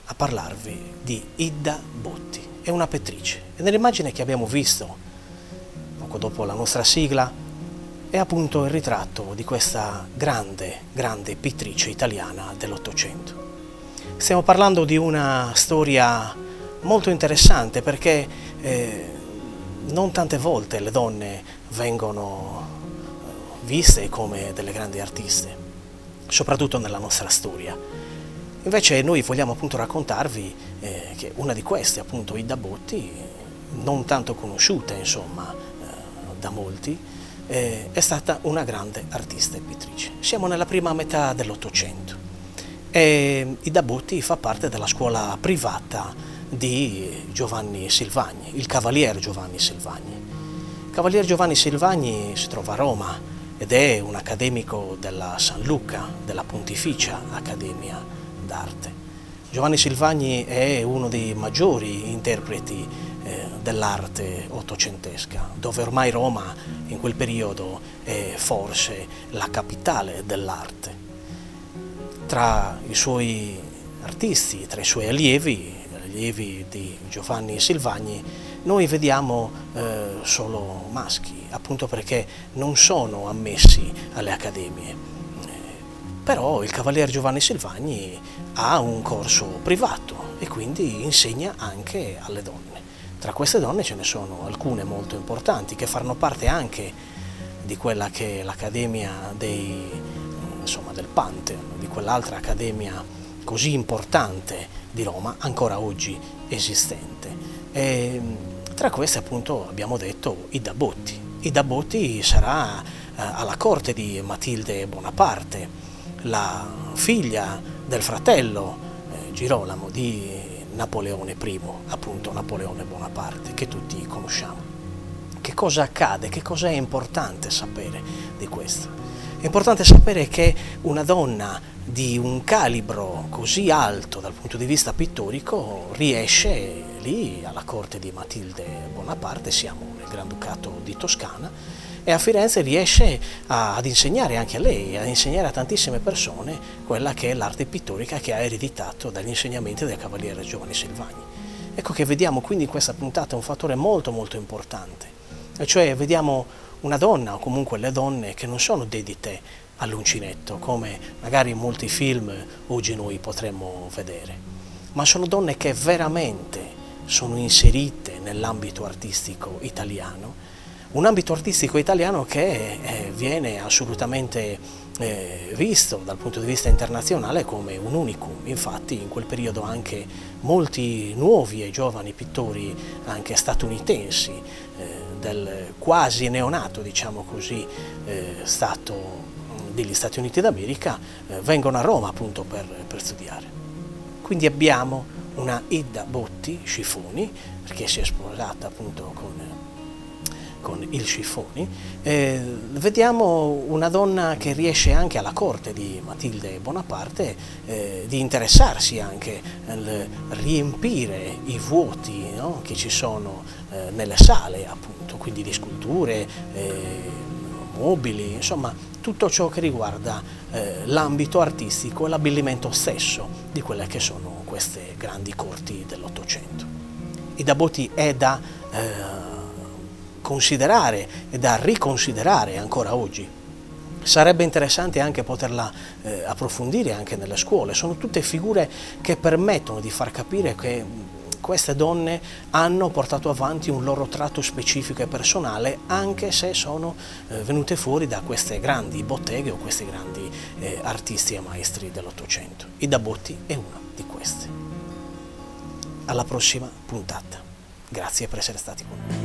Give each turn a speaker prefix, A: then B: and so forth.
A: a parlarvi di Ida Botti. È una pittrice e nell'immagine che abbiamo visto poco dopo la nostra sigla è appunto il ritratto di questa grande pittrice italiana dell'Ottocento. Stiamo parlando di una storia molto interessante perché non tante volte le donne vengono viste come delle grandi artiste, soprattutto nella nostra storia. Invece noi vogliamo appunto raccontarvi che una di queste, appunto Ida Botti, non tanto conosciuta insomma da molti, è stata una grande artista e pittrice. Siamo nella prima metà dell'Ottocento e Ida Botti fa parte della scuola privata di Giovanni Silvagni, il Cavalier Giovanni Silvagni. Il Cavalier Giovanni Silvagni si trova a Roma ed è un accademico della San Luca, della Pontificia Accademia d'Arte. Giovanni Silvagni è uno dei maggiori interpreti dell'arte ottocentesca, dove ormai Roma in quel periodo è forse la capitale dell'arte. Tra i suoi artisti, tra i suoi allievi di Giovanni Silvagni, noi vediamo solo maschi, appunto perché non sono ammessi alle accademie. Però il Cavalier Giovanni Silvagni ha un corso privato e quindi insegna anche alle donne. Tra queste donne ce ne sono alcune molto importanti che fanno parte anche di quella che è l'Accademia del Pantheon, di quell'altra accademia così importante di Roma, ancora oggi esistente. E tra queste appunto abbiamo detto Ida Botti. Ida Botti sarà alla corte di Matilde Bonaparte, la figlia del fratello Girolamo di Napoleone I, appunto Napoleone Bonaparte, che tutti conosciamo. Che cosa accade? Che cosa è importante sapere di questo? È importante sapere che una donna di un calibro così alto dal punto di vista pittorico riesce lì alla corte di Matilde Bonaparte, siamo nel Granducato di Toscana, e a Firenze riesce ad insegnare anche a lei, ad insegnare a tantissime persone quella che è l'arte pittorica che ha ereditato dagli insegnamenti del Cavaliere Giovanni Silvagni. Ecco che vediamo quindi in questa puntata un fattore molto importante, e cioè vediamo una donna o comunque le donne che non sono dedite all'uncinetto come magari in molti film oggi noi potremmo vedere, ma sono donne che veramente sono inserite nell'ambito artistico italiano, un ambito artistico italiano che viene assolutamente visto dal punto di vista internazionale come un unicum. Infatti in quel periodo anche molti nuovi e giovani pittori anche statunitensi del quasi neonato, diciamo così, stato degli Stati Uniti d'America vengono a Roma appunto per studiare. Quindi abbiamo una Ida Botti Schifoni, perché si è sposata appunto con il Schifoni. Vediamo una donna che riesce anche alla corte di Matilde Bonaparte di interessarsi anche nel riempire i vuoti, no, che ci sono nelle sale appunto, quindi di sculture, mobili, insomma tutto ciò che riguarda l'ambito artistico e l'abbillimento stesso di quelle che sono queste grandi corti dell'Ottocento. Ida Botti è da considerare e da riconsiderare ancora oggi. Sarebbe interessante anche poterla approfondire anche nelle scuole. Sono tutte figure che permettono di far capire che queste donne hanno portato avanti un loro tratto specifico e personale, anche se sono venute fuori da queste grandi botteghe o questi grandi artisti e maestri dell'Ottocento. Ida Botti è una di queste. Alla prossima puntata. Grazie per essere stati con noi.